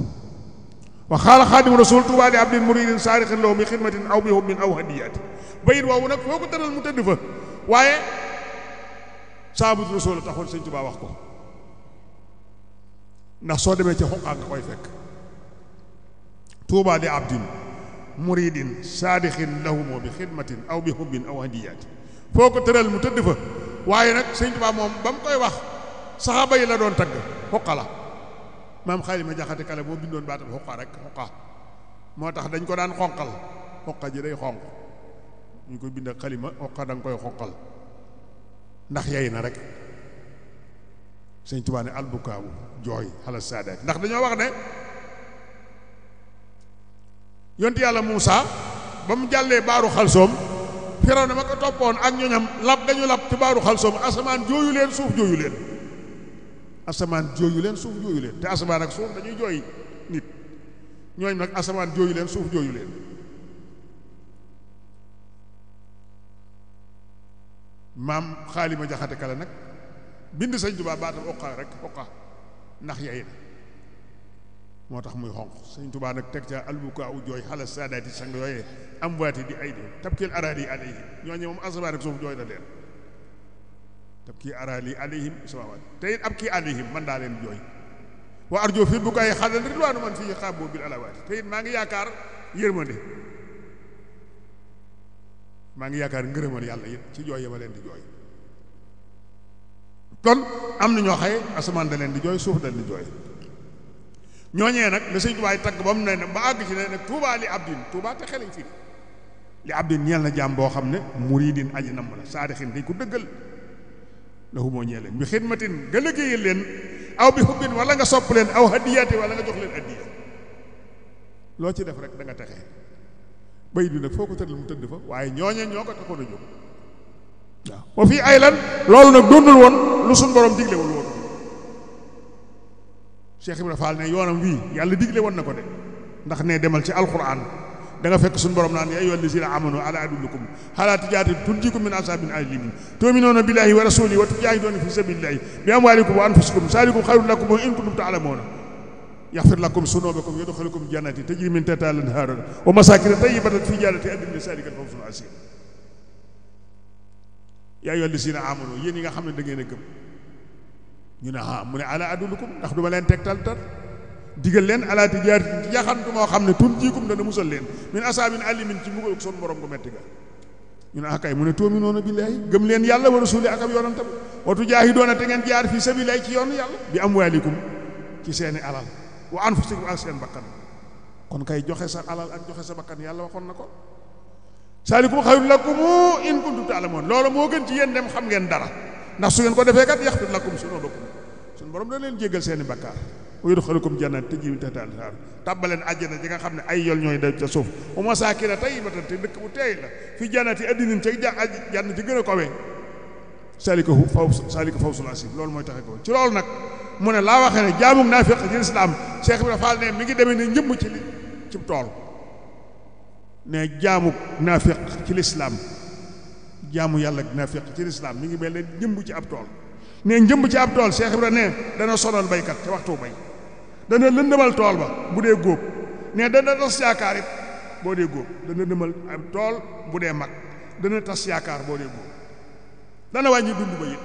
wa xaala xaadimu rasul tuubaa li abdin muridin saarixin lahu bi xidmatin aw bi hubbin aw hadiyaati bayit woowu nag foo ko tëral mu tëdd fa waaye saabut rasul taxoon sëñ Tuubaa wax ko ndax soo demee ci xoqaa nga koy fekk tuubaa li abdin muridin saadixin lahu bi xidmatin aw bi hubbin aw hadiyaati foo ko tëral mu tëdd fa waaye nag sëñ Tuubaa moom ba mu koy wax saxaaba yi la doon tagg xoqa la maam Xaalima Jaxate Kala boo bindoon baatam xoqa rek xoqa moo tax dañ ko daan xonqal xoqa ji day xonq ñu koy bind ak xalima xoqa da nga koy xonqal ndax yey na rek sëñ Tuubaa ne albukaawu jooy xala saadaat ndax dañoo wax ne yonti yàlla Muusa ba mu jàllee baaru xalsoom Firawna ma ko toppoon ak ñoñam lab dañu lab ci baaru xalsoom asamaan jooyu leen suuf jooyu leen asamaan jooyu leen suuf jooyu leen te asamaan ak suuf dañuy jooy nit ñooñ nag asamaan jooyu leen suuf jooyu leen maam Xaalima Jaxate Kala nag bind sëñ Tuubaa baatam oqa rek oqa ndax yay na moo tax muy xonq sëñ Tuubaa nag teg ca albukaa u jooy xala saadaati sang yooyee am waati di ay de tabkil araadi alayhim ñooñu moom asamaan ak suuf jooy na leen tabkii araadi alayhim samaawaat te it ab kii alayhim man daa leen jooy wa arjo fii bu koy xadal ridwaanu man fii xaaboo bil alawaati te it maa ngi yaakaar yërmande maa ngi yaakaar ngërëmal yàlla it ci jooy ya ma leen di jooy kon am na ñoo xaye asamaan da leen di jooy suuf da leen di jooy ñooñee nag la Sëñ Tuubaa tagg ba mu ne ba àgg ci ne nag tuubaa li abdin tuubaa te xelañ fii li abdin ñeel na jaam boo xam ne muridin aji namm la saadixin dañ ko dëggal la humoo ñee leen bi xidmatin nga liggéeyal leen aw bi xubbin wala nga sopp leen aw hadiyaati wala nga jox leen addiya loo ci def rek da nga texee bayit bi nag foo ko tëdd mu tëdd fa waaye ñooñe ñoo ko taxoon a jóg waaw wa fii ay lan loolu nag dundul woon lu suñ borom diglewul woon Cheikh Ibra Fall ne yoonam wii yàlla digle woon na ko de ndax ne demal ci alquran da nga fekk suñu borom naan ya ayyuhal lazina amanu ala adullukum ala tijaaratin tunjiikum min azaabin aliim tu'minuuna billahi wa rasuulihi wa tujaahiduuna fi sabiilillahi bi amwaalikum wa anfusikum zaalikum xayrun lakum in kuntum ta'lamuuna yaxfir lakum zunuubakum wa yudxilkum jannatin tajrii min tahtihaa al-anhaaru wa masaakina tayyibatan fi jannatin adnin zaalika al-fawzul aziim ya ayyuhal lazina amanu yéen yi nga xam ne da ngeen a gëm ñu ne mu ne ala adullukum ndax du ma leen tegtal tar digal leen ala tijaaratin ci yaxantu moo xam ne tunjiikum dana musal leen min asaabin alimin ci mbugal son borom gu metti ga ñu ne akay mu ne tu'minuuna billaahi gëm leen yàlla wa rasuuli ak ab yonentam wa tujaahiduuna te ngeen jaar fi sabiilillaahi ci yoonu yàlla bi amwaalikum ci seeni alal wa anfusikum ak seen bakkan kon kay joxe sa alal ak joxe sa bakkan yàlla waxoon na ko saalikum xayrun lakum in kuntum ta'lamuun loolu moo gën ci yéen dem xam ngeen dara ndax su ngeen ko defee kat yaxfir lakum zunuubakum suñu borom da leen jéggal seeni bakkaar wa yudxilukum jannatin tajrii min tahtihaa al-anhaar tàbbaleen àjjana ji nga xam ne ay yol ñooy def ca suuf wa masaakina tayyibatan te dëkk bu teey la fi jannati adnin ca jann ci gën a kawe saalika fawzul aziim loolu mooy taxe ko ci loolu nag mu ne laa waxee ne jaamug naafiq ci lislaam Cheikh Ibrahima Fall ne mi ngi demee ne njëmm ci li ci tool ne jaamug naafiq ci lislaam jaamu yàlla naafiq ci lislaam mi ngi mel ne njëmb ci ab tool ne njëmb ci ab tool Cheikh Ibrahima ne dana sonal baykat te waxtu bay dana lëndëmal tool ba bu dee góob ne dana tas yaakaar it boo dee góob dana lëndëmal ab tool bu dee mag dana tas yaakaar boo dee góob dana wàññi dund ba it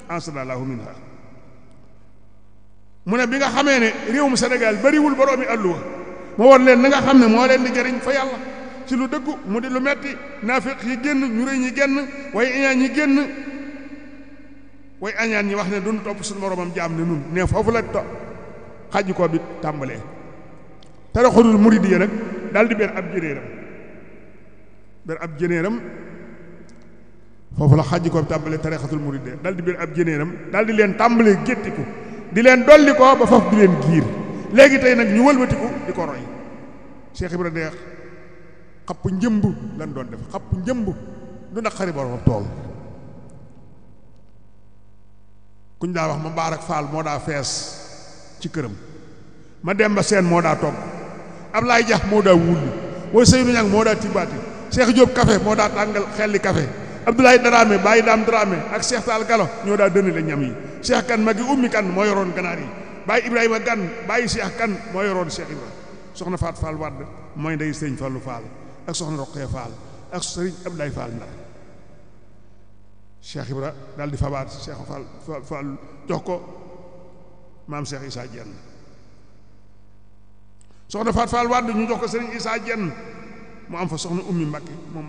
ansalallahu minha mu ne bi nga xamee ne réewum Sénégal bariwul boroomi àlluwa moo war leen na nga xam ne moo leen di jariñ fa yàlla ci lu dëggu mu di lu metti naafiq yi génn ñu rëy ñi génn way añaan ñi génn way añaan ñi wax ne duñu topp suñu moromam jaam ne nun ne foofu la xajji ko bi tàmbalee taraxulul muridiya nag daal di ber ab jëneeram foofu la xajji ko bi tàmbalee tarixatul muridiya daal di ber ab jëneeram daal di leen tàmbalee géttiku di leen dolli ko ba faf di leen giir léegi tey nag ñu wëlbatiku di ko roy Cheikh Ibra deex xapp njëmb lan doon def xapp njëmb du naqari borom tool kuñ daa wax ma Mbaarak Faal moo daa fees ci këram ma Demba Seen moo daa togg Ablaye Jax moo daa wulli wooy Seynu Ñang moo daa tibbaati Cheikh Diop café moo daa tàngal xelli café Abdoulaye Dramé Baye Dame Dramé ak Cheikh Taal Galo ñoo daa dënale ñam yi Cheikh Kan magi ummi kan moo yoroon ganaar yi Baye Ibrahima Kan Baye Cheikh Kan moo yoroon Cheikh Ibra soxna Faat Fall Wadd mooy ndey Sëñ Fallu Fall ak soxna Roqee Fall ak Sëriñ Abdoulaye Fall Ndar Cheikh Ibra daal di fabaat Cheikh Fall jox ko maam Cheikh Issa Dieng soxna Faat Fall Wadd ñu jox ko Sëriñ Issa Dieng mu am fa soxna ummi Mbakke moom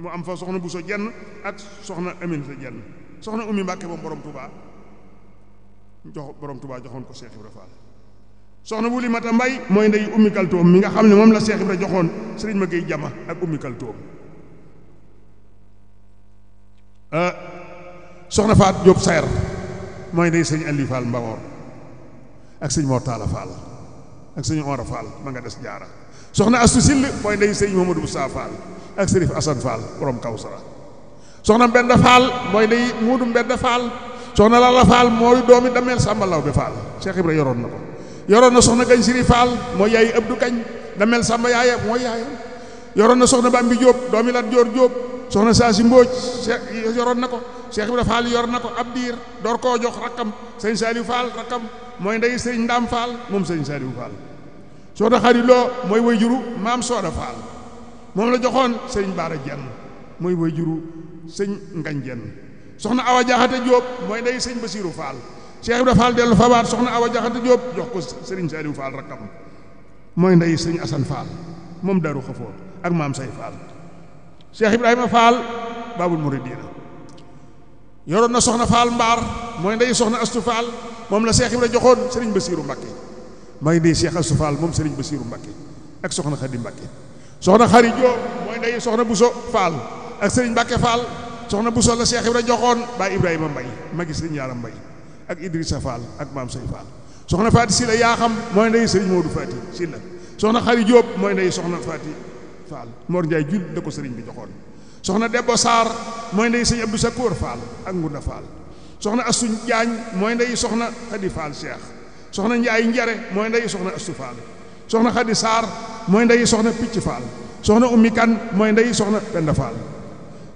mu am fa soxna Buso Dieng ak soxna Aminata Dieng soxna ummi Mbakke moom borom Touba joxoon ko Cheikh Ibra Fall soxna Wuli Mata Mbay mooy ndey ummi kaltoom mi nga xam ne moom la Cheikh Ibra joxoon Sëriñ ma Géey Jama ak ummi kaltoom soxna Faat Jóob Sayer mooy ndey sëñ Aliou Fall Mbawoor ak sëñ Mor Talla Fall ak sëñ Ora Fall ma nga des jaara soxna Astu Sill mooy ndey sëñ Mamadou Moussa Fall ak Sërif Assane Fall borom Kawsara soxna Mbenda Fall mooy ndey Muudu Mbenda Fall soxna Lalla Fall mooy doomi Dameel Samba Lawbe Fall Cheikh Ibra yoroon na ko yoroon na soxna Gañ Siri Fall mooy yaayi Abdou Gañ Dameel Samba yaaya mooy yaayam yoroon na soxna Bambi Diop doomi Lat Joor Diop soxna Saasi Mbóoj yoroon na ko Cheikh Ibra Fall yor na ko ab diir door koo jox rakkam sëñ Saliou Fall rakkam mooy ndey sëñ Ndam Fall moom sëñ Saliou Fall soxna Xari Lo mooy way juru maam Sooda Fall moom la joxoon sëñ Baara Jenn mooy way juru sëñ Ngañ Jenn soxna Awa Jaxate Jóob mooy ndey sëñ Basiiru Fall Cheikh Ibra Fall dellu fabaat soxna Awa Jaxate Jóob jox ko Serigne Saliou Fall rakkam mooy ndey Serigne Assane Fall moom Daru Xafoor ak maam say Fall. Cheikh Ibrahima Fall Babul Mouridina yoroon na soxna Fall Mbaar mooy ndey soxna Astu Fall moom la Cheikh Ibra joxoon Serigne Bassirou Mbacké mooy ndey Cheikh Astu Fall moom Serigne Bassirou Mbacké ak soxna Khady Mbacké. soxna Khary Diop mooy ndey soxna Bousso Fall ak Serigne Mbacké Fall soxna Bousso la Cheikh Ibra joxoon Baay Ibrahima Mbay magi Serigne Yaaram Mbay ak Idrissa Fall ak maam say Fall. soxna Faati Silla yaa xam mooy ndey Serigne Modou Faati Silla soxna Khary Diop mooy ndey soxna Faati Fall Mor Ndiaye jul da ko Serigne bi joxoon. soxna Debbo Sarr mooy ndey Serigne Abdou Sakour Fall ak Ngunda Fall. soxna Astou Diagne mooy ndey soxna Khady Fall Cheikh soxna Ndiaye Njare mooy ndey soxna Astou Fall. soxna Khady Sarr mooy ndey soxna Picc Fall soxna Ummi Kan mooy ndey soxna Penda Fall.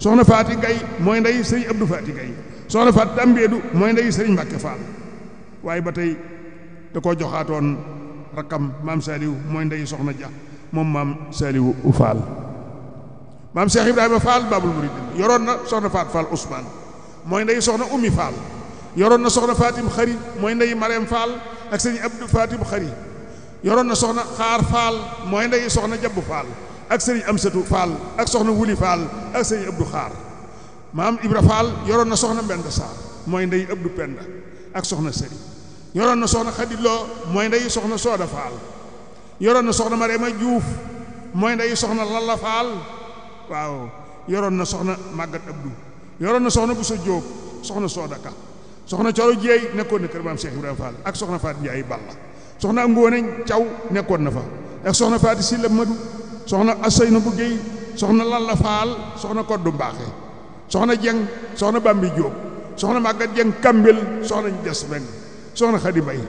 soxna Faati Gay mooy ndey Serigne Abdou Faati Gay soxna Faati Dambeedu mooy ndey Serigne Mbacké Fall waaye ba tey da koo joxaatoon rakkam maam Saliou mooy ndey soxna Dia moom maam Saliou Fall. maam Cheikh Ibrahima Fall Babul Mouridine yoroon na soxna Faat Fall Ousmane mooy ndey soxna Ummi Fall yoroon na soxna Fatim Xari mooy ndey Mariam Fall ak Serigne Abdou Fatim Xari yoroon na soxna Xaar Fall mooy ndey soxna Jabbu Fall ak Serigne Amsatu Fall ak soxna Wuli Fall ak Serigne Abdou Xaar. maam Ibra Fall yoroon na soxna Mbenda Sarr mooy ndey Abdou Penda ak soxna Sëri yoroon na soxna Xadi Lo mooy ndey soxna Sooda Fall yoroon na soxna Marema Diouf mooy ndey soxna Lalla Fall waaw yoroon na soxna Magat Abdou yoroon na soxna Bousso Diop soxna Sooda Ka soxna Coro Jeey nekkoon na kër maam Cheikh Ibrahima Fall ak soxna Faat Ndiaye Balla soxna Ngóone Caw nekkoon na fa ak soxna Faati Silla Madu soxna Asayna bu Géey soxna Lalla Fall soxna Koddu Mbaaxe soxna Jeng soxna Bambi Diop soxna Magat Jeng Kambel soxna Jas Beng soxna Khady Mbay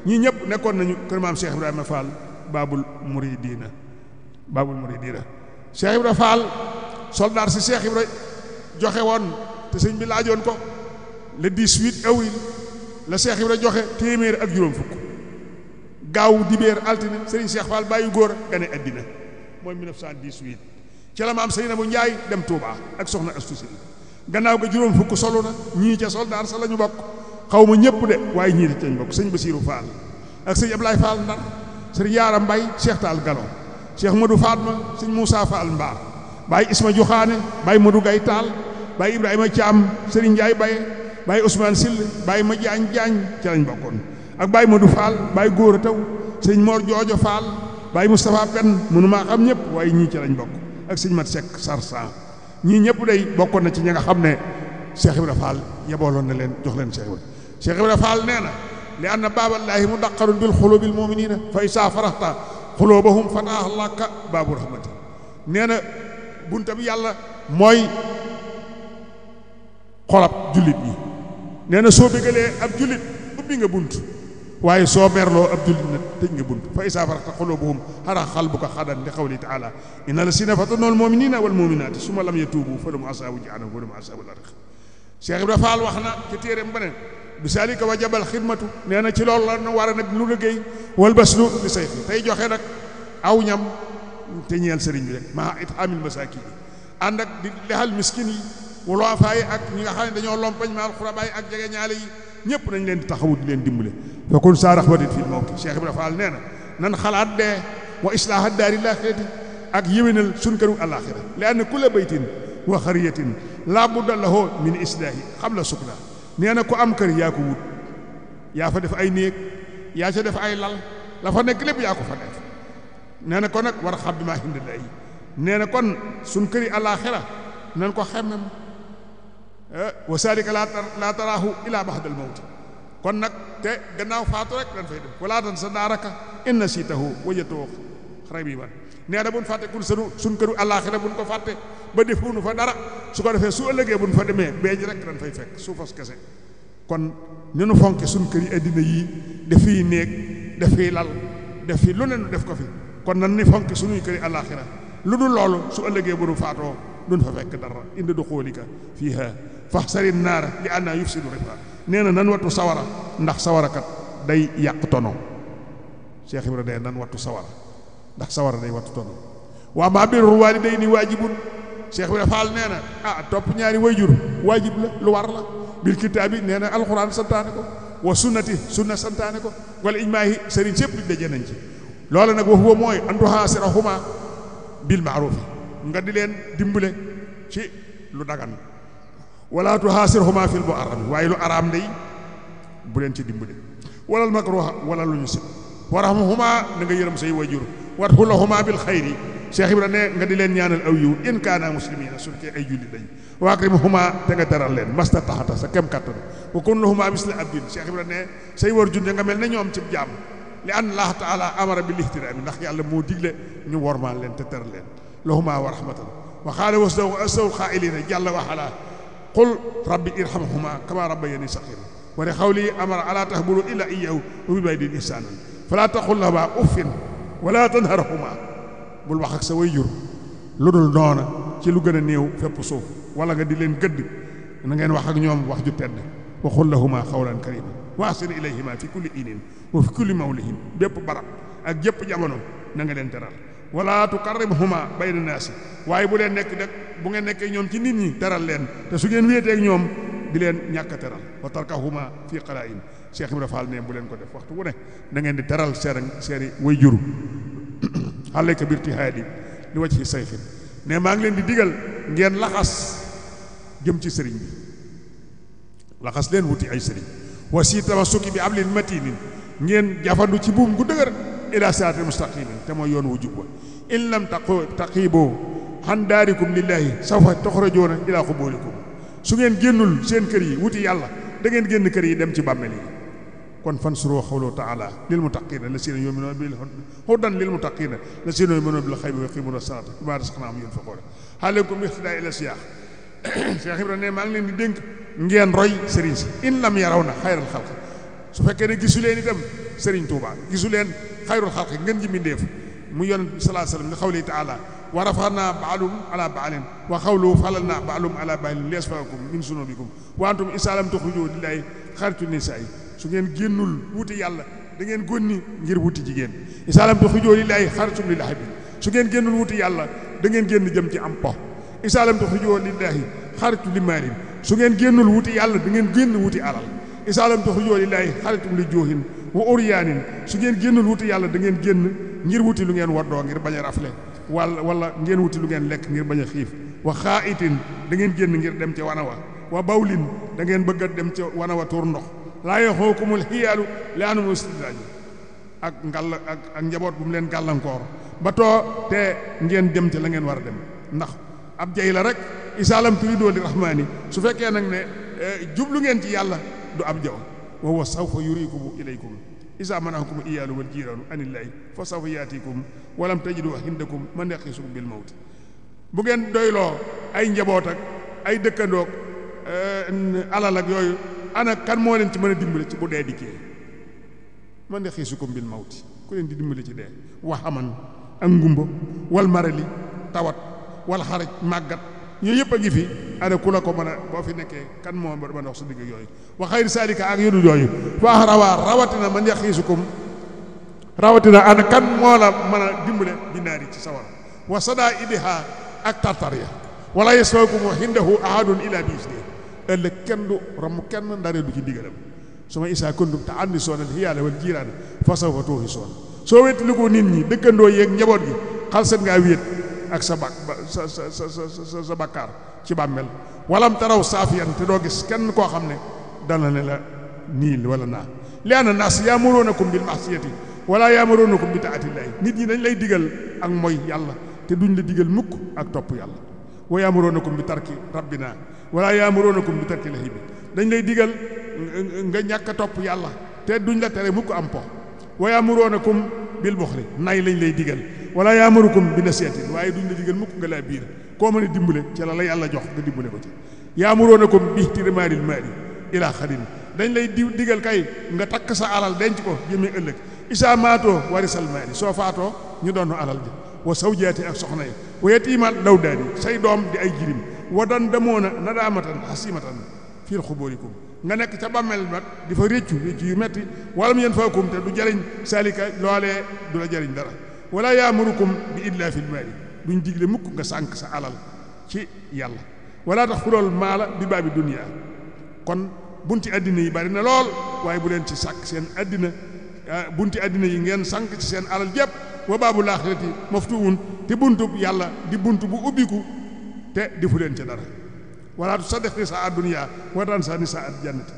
ñii ñëpp nekkoon nañu kër maam Cheikh Ibrahima Fall Babul Mouridina Cheikh Ibrahima Fall soldaar si Cheikh Ibrahima joxe woon te sëñ bi laajoon ko le 18 avril la Cheikh Ibrahima joxe téeméer ak juróom fukk gaaw dibéer altine Serigne Cheikh Fall bàyyi góor gane addina mooy 1918 ci la maam Seynabou Ndiaye dem Touba ak soxna Astou Syll gannaaw ga juróom fukk solo na ñii ca soldaar sa la ñu bokk xaw ma ñëpp de waaye ñii di ca ñu bokk sëñ Bassirou Fall ak sëñ Ablaye Fall Ndar sëñ Yaara Mbay Cheikh Tall Galon Cheikh Modou Fatma sëñ Moussa Fall Mbaar Baye Isma Joxaane Baye Modou Gay Tall Baye Ibrahima Thiam Serigne Ndiaye Baye Baye Ousmane Sill Baye Ma Jaañ Jaañ ca lañ bokkoon ak Baye Modou Fall Baye Góora Taw sëñ Mor Joojo Fall Baye Moustapha Penn mënumaa xam ñëpp waaye ñii ca lañ bokk ak sëñ Mat Seck Sarsan ñii ñëpp day bokkoon na ci ña nga xam ne Cheikh Ibrahima Fall yebooloon na leen jox leen Cheikh Ibrahima Fall nee na li anna baaballaahi mudaqarun bil xulubil muminina fa isaa faraxta xulubahum fataaha laka baabu rahmati nee na bunta bi yàlla mooy xolab jullit ñi nee na soo bëggalee ab jullit ubbi nga bunt waaye soo merloo ab jullit na tëj nga bunt fa isaa faraxta xulubuhum xara xalbuka xadan li qawli taala inna lasina fatanul muminina wal muminaati suma lam yatuubu fa lahum asaabu jahannam wa lahum asaabu lariq Cheikh Ibrahima Fall wax na ci téeréem ba ne bi saalika wajabal xidmatu nee na ci loolu la na war a nag lu liggéey wal baslu li say fi tey joxe nag aw ñam te ñeel sëriñ bi rek maa it amil masaakin yi ànd ak di lexal miskin yi wala faay ak ñi nga xam ne dañoo lompañ maal xurabaay ak jege ñaale yi ñëpp nañ leen di taxawu di leen dimbale fakun saa raxbatin fil mawti Cheikh Ibrahima Fall nee na nan xalaat dee wa islaaha daari laaxirati ak yéwénal suñ këru àllaaxira li anna kulla baytin wa xariyatin laa budda lahu min islaahi qabla sukna nee na ku am kër yaa ko wut yaa fa def ay néeg yaa ca def ay lal la fa nekk lépp yaa ko fa def nee na kon nag war a xam bi maa hind lay nee na kon suñ këri àllaaxira nan ko xemmem wa salika laa taraahu ila baxdal mawti kon nag te gannaaw faatu rek dañ fay dem wala tan sa daaraka inna siitahu wajatoo xarabiban nee na buñ fàtte kun suñ këru àllaaxira buñ ko fàtte ba defuñu fa dara su ko defee su ëllëgee buñ fa demee beeñ rek dañ fay fekk suufas kese kon ni nu fonke suñ kër yi addina yii def fii néeg def fii lal def fii lu ne nu def ko fi kon nan ni fonke suñuy kër yi àllaaxira lu dul loolu su ëllëgee bu nu faatoo duñ fa fekk dara indi du xoolika fiiha faxsari naara li anna yufsidu rifa nee na nan wattu sawara ndax sawarakat day yàq tono Cheikh Ibrahima day nan wattu sawara ndax sawara day wattu tono waa maa birrul waalidayni waajibun Cheikh Ibrahima Fall nee na topp ñaari wayjur waajib la lu war la bil kitaabi nee na alxuraan santaane ko wa sunnati sunna santaane ko wala ijmaahi sëriñ sépp daje nañ ci loola nag wa huwa mooy an tuhaasirahuma bil ma'ruf nga di leen dimbale ci lu dagan wala tuhaasirahuma fil muharram waaye lu araam day bu leen ci dimbale wala makruha wala lu ñu sib warhamhuma na nga yërëm say wajur wadxulahuma bil xayri Cheikh Ibra ne nga di leen ñaanal aw yiw in kaana muslimiina su fekkee ay jullit lañ wa akrimhuma te nga teral leen masta taxata sa kem kattan wa kun lahuma misla abdin Cheikh Ibra ne say war junde nga mel ne ñoom ci jaam li an Allah taala amara bil ihtiraami ndax yàlla moo digle ñu wormaal leen te teral leen lahuma wa rahmatan wa xaala wasdawul xaailiina jàlla wa ala qul rabbi irhamhuma kama rabbayani saxiira wa ne xawli amara ala tahbulu illa iyyahu wa bil waalidayni ihsaanan fala taqul lahumaa uffin wala tanharhuma bul wax ak sa way jur lu dul noona ci lu gën a néew fépp suuf wala nga di leen gëdd na ngeen wax ak ñoom wax ju tedd wa qul lahumaa qawlan kariima wa ahsin ilayhimaa fi kulli inin wa fi kulli mawlihin bépp barab ak jëpp jamono na nga leen teral wala tukarrimhuma bayna naasi waaye bu leen nekk nag bu ngeen nekkee ñoom ci nit ñi teral leen te su ngeen wéetee ak ñoom di leen ñàkk a teral wa tarkahuma fi qalaa'in Cheikh Ibrahima Fall ne bu leen ko def waxtu wu ne da ngeen di teral seeni way juru alayka birtihaadi li wajhi sayfin ne maa ngi leen di digal ngeen laxas jëm ci sëriñ bi laxas leen wuti ay sëriñ wasi tamassuki bi ablin matinin ngeen jafandu ci buum gu dëgër ila siraatil mustaqimin te mooy yoon wu jub wa in lam taqibu han daarikum lillahi sawfa tuxrajuuna ila quburikum su ngeen génnul seen kër yi wuti yàlla da ngeen génn kër yi dem ci bàmmeel yi kon fansuru qawluhu ta'ala lil muttaqina lazina yu'minuna bil hudan lil muttaqina lazina yu'minuna bil ghaybi wa yuqimuna as-salata mimma razaqnahum yunfiquna alaykum ihtidaa ila siyaax Cheikh Ibrahima ne maa ngi leen di dénk ngeen roy sëriñ si in lam yarawna xayral xalq su fekkee ne gisu leen itam sëriñ Tuuba gisu leen xayrul xalq ngeen ji mbindéef mu yonent bi sallallahu alayhi wasallam li qawlihi ta'ala wa rafa'na ba'dahum ala ba'din wa qawluhu falalna ba'dahum ala ba'din liyasfa'akum min zunubikum wa antum izaa lam tukhrijuu lillahi xaritu nisaa su ngeen génnul wuti yàlla da ngeen gónni ngir wuti jigéen izaa lam tukhrijuu lillahi xaritum lil ahbi su ngeen génnul wuti yàlla da ngeen génn jëm ci am po izaa lam tukhrijuu lillahi xaritu li maalin su ngeen génnul wuti yàlla da ngeen génn wuti alal izaa lam tukhrijuu lillahi xaritum li joohin wa uryaanin su ngeen génnul wuti yàlla da ngeen génn ngir wuti lu ngeen waddoo ngir bañ a rafle wala ngeen wuti lu ngeen lekk ngir bañ a xiif wa xaa'itin da ngeen génn ngir dem ca wana wa bawlin da ngeen bëgg a dem ca wana wa tuur ndox laa yaxuukumul xiyaalu li anum istidraaj ak njaboot bu mu leen gàllankoor ba too te ngeen dem ca la ngeen war a dem ndax ab jay la rek isaalam turidoo li rahmaani su fekkee nag ne jublu ngeen ci yàlla du ab jaw wa huwa sawfa yuriikum ilaykum isa manahakum iyaalu wal jiiraanu anillaahi fa sawfa yaatikum walam tajidu hindakum man yaqisukum bil mawti bu ngeen doyloo ay njaboot ak ay dëkkandoog alal ak yooyu ana kan moo leen ci mën a dimbale ci bu dee dikkee man yaqisukum bil mawti ku leen di dimbale ci dee waxaman ak ngumba wal marali tawat wal xaraj màggat yooyu yëpp a ngi fi ana ku la ko mën a boo fi nekkee kan moo mën a dox sa digg yooyu wa xayri saalika ak yooyu yooyu faax rawaa rawatina man yaxiisukum rawatina ana kan moo la mën a dimbale binaari ci sawara wa sadaa idiha ak tartariya wala yasfakum hindahu ahadun ila biisni ëllëg kenn du ram kenn ndare du ci ndigalam suma isaa kuntum te andi soonal xiyaala wal jiiraan fa sawfa tuuxi soon soo wettali ko nit ñi dëkkandoo yeeg njaboot gi xalsat ngaa wéet ak sa bakkaar ci bàmmel walam taraw saafiyan te doo gis kenn koo xam ne dana ne la niil wala naa li anna naas yaamuruunakum bil ma'siyati wala yaamuruunakum bi taatillaahi nit ñi dañ lay digal ak mooy yàlla te duñ la digal mukk ak topp yàlla wa yaamuruunakum bi tarki rabbina wala yaamuruunakum bi tarki lahibi dañ lay digal nga ñàkk a topp yàlla te duñ la tere mukk am po wa yaamuruunakum bil buxli nay lañ lay digal wala yaamurukum bi nasiyatin waaye duñ la digal mukk nga laa biir koo mën a dimbale ci la yàlla jox nga dimbale ko ci yaamuruunakum bi ihtimaaril maali ilaa xarin dañ lay digal kay nga takk sa alal denc ko jëmee ëllëg isaa maatoo warisal maali soo faatoo ñu doon alal ji wa sawjaati ak soxna yi wa yatiimal lawdaani say doom di ay jirim wa dan damoona nadaamatan hasimatan fii xuburikum nga nekk ca bàmmeel nag di fa réccu yu metti walam yen faakum te du jariñ salika loolee du la jariñ dara wala yaamurukum bi illaa fil maali duñ digle mukk nga sànk sa alal ci yàlla wala tax fulool maala bi baabi dunya kon bunti àddina yi bari na lool waaye bu leen ci sàkk seen addina bunti addina yi ngeen sànk ci seen alal jépp wa baabul aaxirati maftuun te buntu yàlla di buntu bu ubbiku te defu leen ca dara wala tusaddiq nisaa ad-dunya wa tansa nisaa al-jannati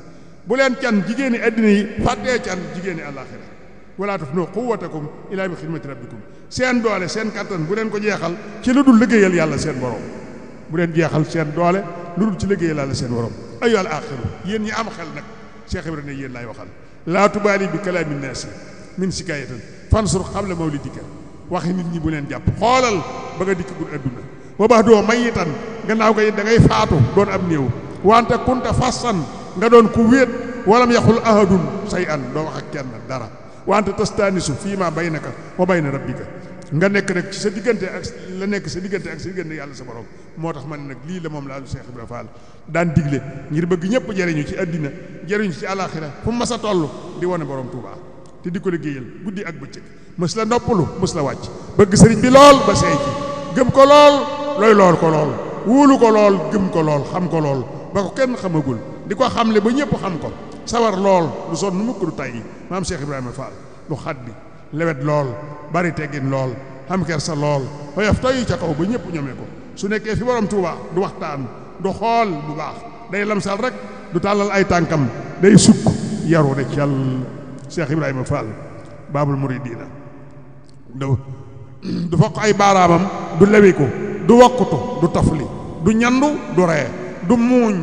bu leen can jigéeni addina yi fàttee can jigéeni àllaaxira wala tafnu quwwatakum ila bi xidmati rabbikum seen doole seen kattan bu leen ko jeexal ci lu dul liggéeyal yàlla seen borom bu leen jeexal seen doole lu dul ci liggéeyal yàlla seen borom ayyuhal aaxiru yéen ñi am xel nag Cheikh Ibrahima ne yéen laay waxal laa tubaali bi kalaami naasi min sikaayatan fansur qabla mawlidika waxi nit ñi bu leen jàpp xoolal ba nga dikk gul adduna wa bax doo mayitan gannaaw ga da ngay faatu doon ab néew wante kunta fassan nga doon ku wéet walam yaxul ahadun say an doo wax ak kenn dara wante tastaanisu fii ma baynaka wa bayna rabbika nga nekk nag ci sa diggante ak la nekk sa diggante ak sa diggante yàlla sa borom moo tax man nag lii la moom la Cheikh Ibrahima Fall daan digle ngir bëgg ñëpp jëriñu ci àddina jëriñu ci àllaaxira fu mas a toll di wane borom Touba te di ko liggéeyal guddi ak bëccëg mës la noppalu mës la wàcc bëgg sëriñ bi lool ba seey ci gëm ko lool looy lool ko lool wóolu ko lool gëm ko lool xam ko lool ba ko kenn xamagul di ko xamle ba ñëpp xam ko sawar lool lu sonn nu mukk du tàyyi maam Cheikh Ibrahima Fall lu xaddi lewet lool bari teggin lool xam kersa lool xoyof toy ca kaw ba ñëpp ñome ko su nekkee fi borom Touba du waxtaan du xool bu baax day lamsal rek du tàllal ay tànkam day sukk yaru de cal Cheikh Ibrahima Fall baabul muridina du fokk ay baaraamam du lewiku du wokkutu du tafli du ñandu du ree du muuñ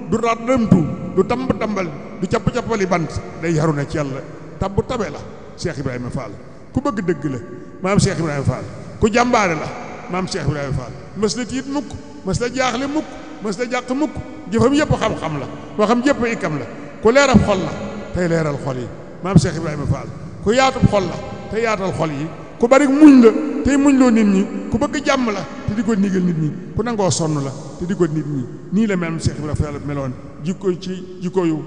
du raddamtu du tamb-tambal du capp-cappali bant day yaru ne cal tabbu tabe la Cheikh Ibrahima Fall ku bëgg dëgg la maam Cheikh Ibrahima Fall ku jàmbaare la maam Cheikh Ibrahima Fall mës la tiit mukk mës la jaaxle mukk mës la jàq mukk jëfam yëpp xam-xam la waxam yëpp ikam la ku leerab xol la tey leeral xol yi maam Cheikh Ibrahima Fall ku yaatub xol la tey yaatal xol yi ku bari muñ la tey muñ loo nit ñi ku bëgg jàmm la te di ko nigal nit ñi ku nangoo sonn la te di ko nit ñi nii la maam Cheikh Ibrahima Fall meloon jikko ci jikko yu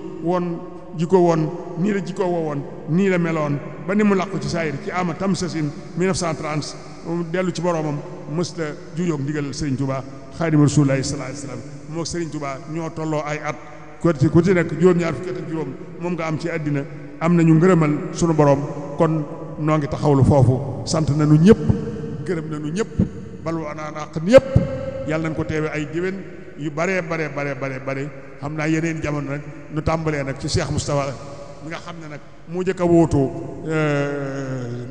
jikko woon nii la jikko woon nii la meloon ba ni mu làqu ci saayir ci ama tamsasin 1930 dellu ci boroomam mës la juyoog ndigal Serigne Touba Xaadimu Rasuulillaahi sallallaahu alayhi wa sallam moo Serigne Touba ñoo tolloo ay at ku ci nekk juróom-ñaar fukki at ak juróom moom nga am ci àddina am nañu ngërëmal sunu borom kon noo ngi taxawlu foofu sant nañu ñëpp gërëm nañu ñëpp balu anaan àq ñëpp yàlla nañ ko teewe ay déwén yu bare xam naa yeneen jamono nag nu tàmbalee nag ci Cheikh Moustapha mi nga xam ne nag moo njëkk a wóotu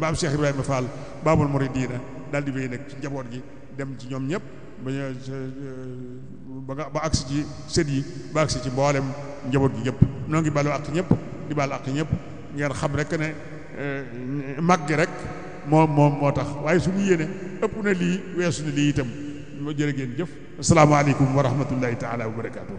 maam Cheikh Ibrahima Fall Baabul Muridiina daal di wéy nag ci njaboot gi dem ci ñoom ñëpp ba agsi ci sët yi ba agsi ci mboolem njaboot gi yëpp noo ngi balu ak ñëpp di balu ak ñëpp ngeen xam rek ne mag gi rek moo tax waaye suñu yéene ëpp na lii weesu na lii itam moo jërë ngeen jëf asalaamaaleykum wa rahmatullahi taala wa barakaatu